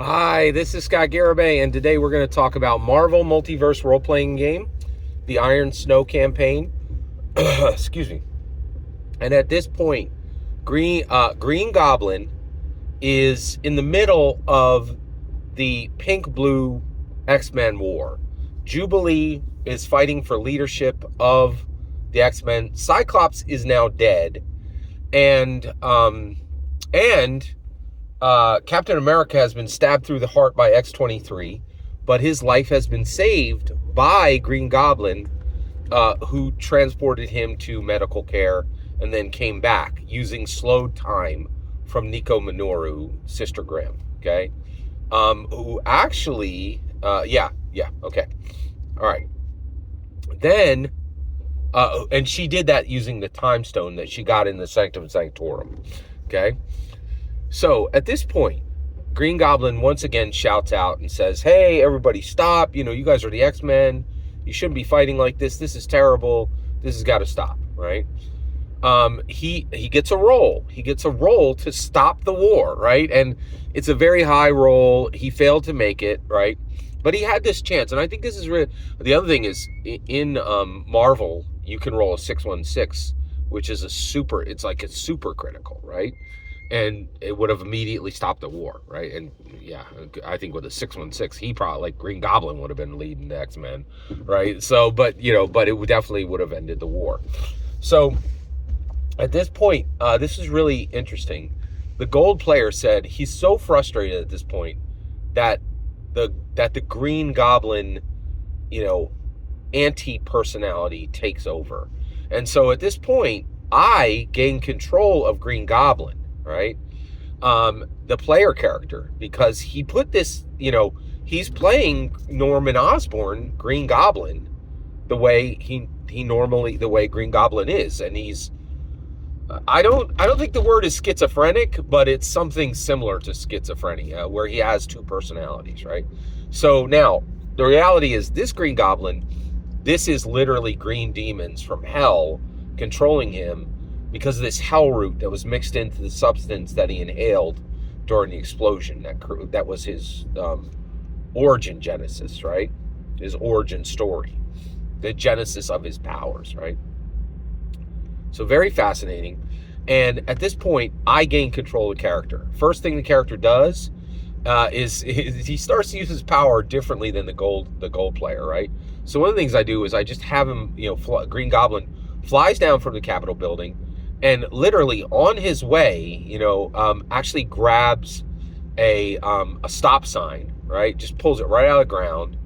Hi, this is Scott Garibay, and today we're going to talk about Marvel Multiverse role-playing game, the Iron Snow campaign. Excuse me. And at this point, Green Goblin is in the middle of the pink-blue X-Men war. Jubilee is fighting for leadership of the X-Men. Cyclops is now dead, and Captain America has been stabbed through the heart by X-23, but his life has been saved by Green Goblin, who transported him to medical care and then came back using slowed time from Nico Minoru, Sister Grimm, okay? Who actually, okay. All right. Then, and she did that using the time stone that she got in the Sanctum Sanctorum, okay? So at this point, Green Goblin once again shouts out and says, hey, everybody stop. You guys are the X-Men. You shouldn't be fighting like this. This is terrible. This has got to stop, right? He gets a roll. He gets a roll to stop the war, right? And it's a very high roll. He failed to make it, right? But he had this chance. And I think this is really... The other thing is, in Marvel, you can roll a 616, which is it's like a super critical, right? And it would have immediately stopped the war, right? And yeah, I think with a 616, he probably, like Green Goblin, would have been leading the X-Men, right? So, but it definitely would have ended the war. So at this point, this is really interesting. The gold player said he's so frustrated at this point that the Green Goblin, anti-personality takes over. And so at this point, I gain control of Green Goblin, right? The player character, because he put this, he's playing Norman Osborn, Green Goblin, the way the way Green Goblin is. And he's, I don't think the word is schizophrenic, but it's something similar to schizophrenia, where he has two personalities, right? So now the reality is this Green Goblin, this is literally green demons from hell controlling him, because of this hell root that was mixed into the substance that he inhaled during the explosion. That was his origin genesis, right? His origin story, the genesis of his powers, right? So very fascinating. And at this point, I gain control of the character. First thing the character does is he starts to use his power differently than the gold player, right? So one of the things I do is I just have him, Green Goblin flies down from the Capitol building, and literally on his way, actually grabs a stop sign, right? Just pulls it right out of the ground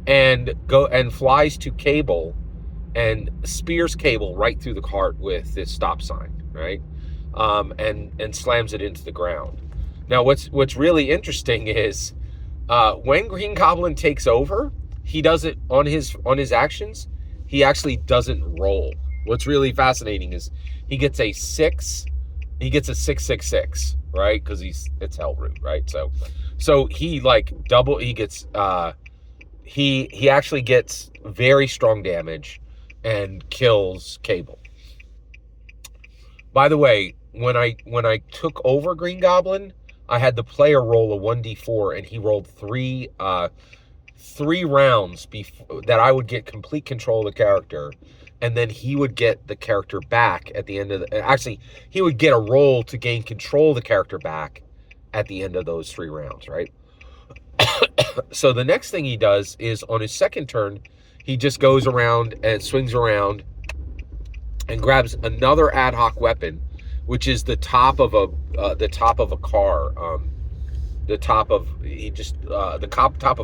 and flies to Cable and spears Cable right through the heart with this stop sign, right? And slams it into the ground. Now, what's really interesting is when Green Goblin takes over, he does it on his actions. He actually doesn't roll. What's really fascinating is he gets a 666, right? Because it's hell root, right? So he he actually gets very strong damage and kills Cable. By the way, when I took over Green Goblin, I had the player roll a 1d4, and he rolled three rounds that I would get complete control of the character. And then he would get the character back at the end of he would get a roll to gain control of the character back at the end of those 3 rounds, right? So the next thing he does is on his second turn, he just goes around and swings around and grabs another ad hoc weapon, which is the top of a car, the top of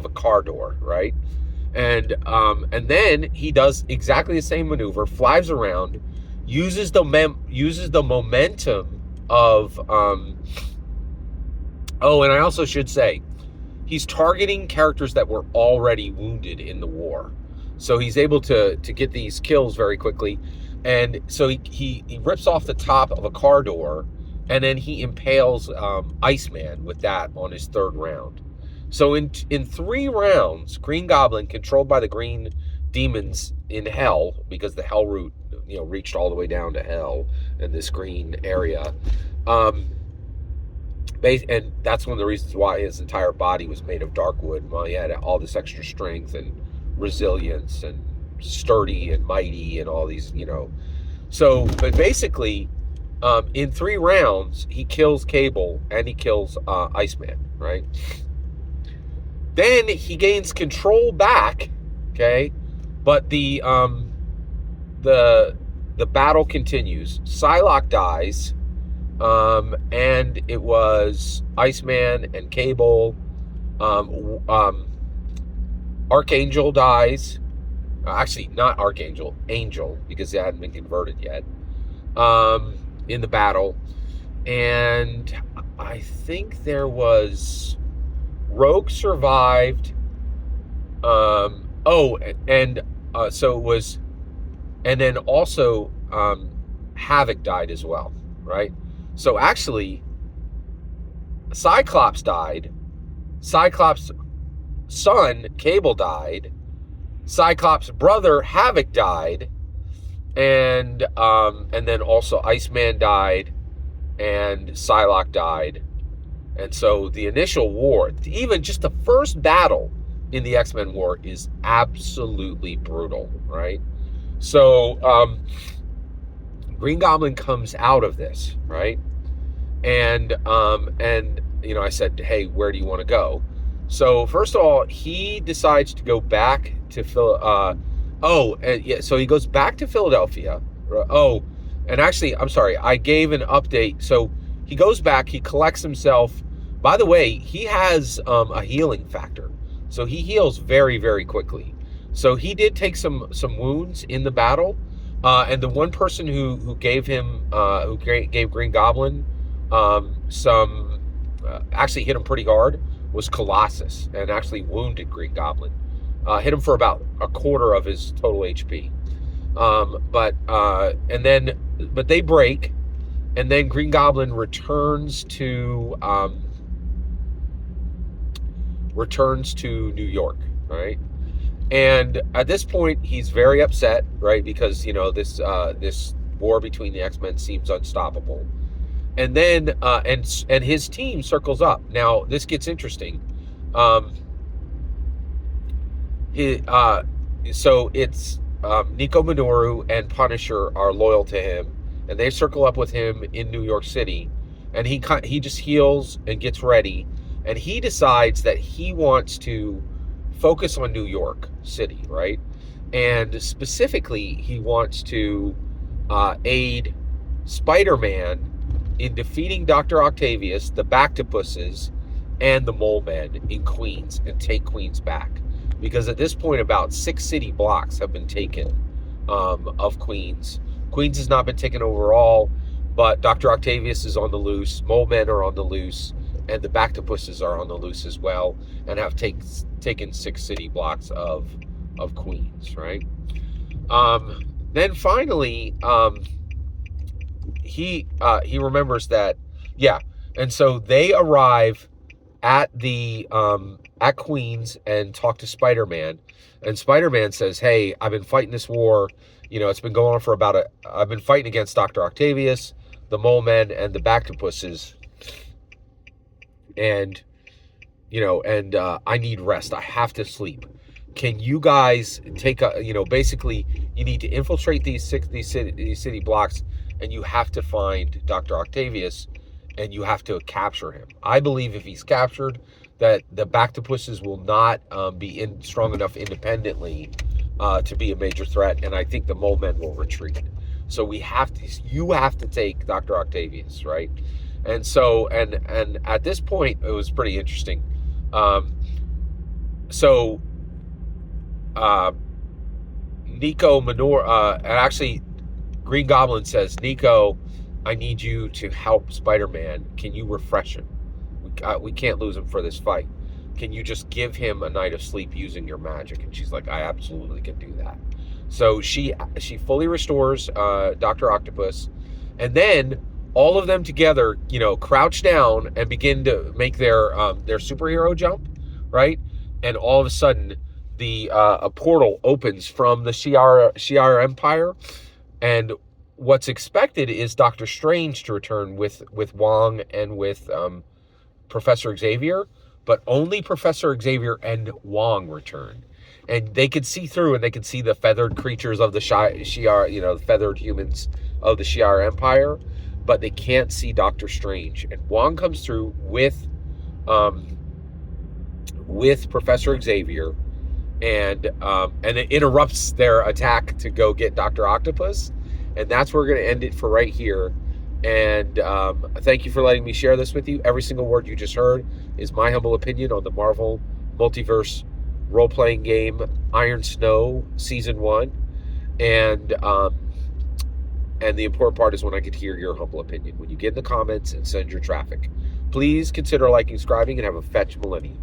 a car door, right? And then he does exactly the same maneuver, flies around, uses the momentum of and I also should say, he's targeting characters that were already wounded in the war, so he's able to get these kills very quickly. And so he rips off the top of a car door, and then he impales Iceman with that on his third round. So in 3 rounds, Green Goblin, controlled by the green demons in hell, because the hell root, reached all the way down to hell in this green area, And that's one of the reasons why his entire body was made of dark wood. Well, he had all this extra strength and resilience and sturdy and mighty and all these, So, but basically, in 3 rounds, he kills Cable and he kills Iceman, right? Then he gains control back, okay? But the battle continues. Psylocke dies. And it was Iceman and Cable. Archangel dies. Actually, not Archangel, Angel, because they hadn't been converted yet. In the battle. And I think there was Rogue survived. So it was, and then also Havoc died as well, right? So actually, Cyclops died. Cyclops' son, Cable, died. Cyclops' brother, Havoc, died. And then also Iceman died. And Psylocke died. And so the initial war, even just the first battle in the X-Men War, is absolutely brutal, right? So Green Goblin comes out of this, right? And I said, hey, where do you want to go? So first of all, he decides to go back to so he goes back to Philadelphia. And actually, I'm sorry, I gave an update. So he goes back, he collects himself. By the way, he has a healing factor, so he heals very, very quickly. So he did take some wounds in the battle, and the one person who gave Green Goblin actually hit him pretty hard was Colossus, and actually wounded Green Goblin, hit him for about a quarter of his total HP. But they break, and then Green Goblin returns to New York, right? And at this point, he's very upset, right? Because this war between the X-Men seems unstoppable. And then and his team circles up. Now this gets interesting. So it's Nico Minoru and Punisher are loyal to him, and they circle up with him in New York City, and he just heals and gets ready, and he decides that he wants to focus on New York City, right? And specifically, he wants to aid Spider-Man in defeating Dr. Octavius, the Bactopuses, and the Mole Men in Queens, and take Queens back. Because at this point, about 6 city blocks have been taken of Queens. Queens has not been taken overall, but Dr. Octavius is on the loose, Mole Men are on the loose, and the Bactopuses are on the loose as well, and have taken 6 city blocks of Queens, right? Then finally, he remembers that, and so they arrive at Queens and talk to Spider-Man, and Spider-Man says, hey, I've been fighting this war, it's been going on for I've been fighting against Dr. Octavius, the Mole Men, and the Bactopuses, and I need rest, I have to sleep. Can you guys take basically you need to infiltrate these city blocks, and you have to find Dr. Octavius, and you have to capture him. I believe if he's captured, that the Bactopuses will not be strong enough independently to be a major threat, and I think the Mole Men will retreat. So you have to take Dr. Octavius, right? And so, and at this point, it was pretty interesting. Nico Minoru, and actually, Green Goblin says, Nico, I need you to help Spider-Man. Can you refresh him? We can't lose him for this fight. Can you just give him a night of sleep using your magic? And she's like, I absolutely can do that. So she fully restores Dr. Octopus, and then all of them together, crouch down and begin to make their superhero jump, right? And all of a sudden, a portal opens from the Shiar Empire, and what's expected is Doctor Strange to return with Wong and with Professor Xavier, but only Professor Xavier and Wong return. And they could see through, and they could see the feathered creatures of the Shiar, the feathered humans of the Shiar Empire, but they can't see Doctor Strange. And Wong comes through with Professor Xavier, and it interrupts their attack to go get Dr. Octopus. And that's where we're going to end it for right here. And thank you for letting me share this with you. Every single word you just heard is my humble opinion on the Marvel Multiverse role-playing game Iron Snow Season 1. And the important part is when I could hear your humble opinion. When you get in the comments and send your traffic. Please consider liking, subscribing, and have a fetch millennium.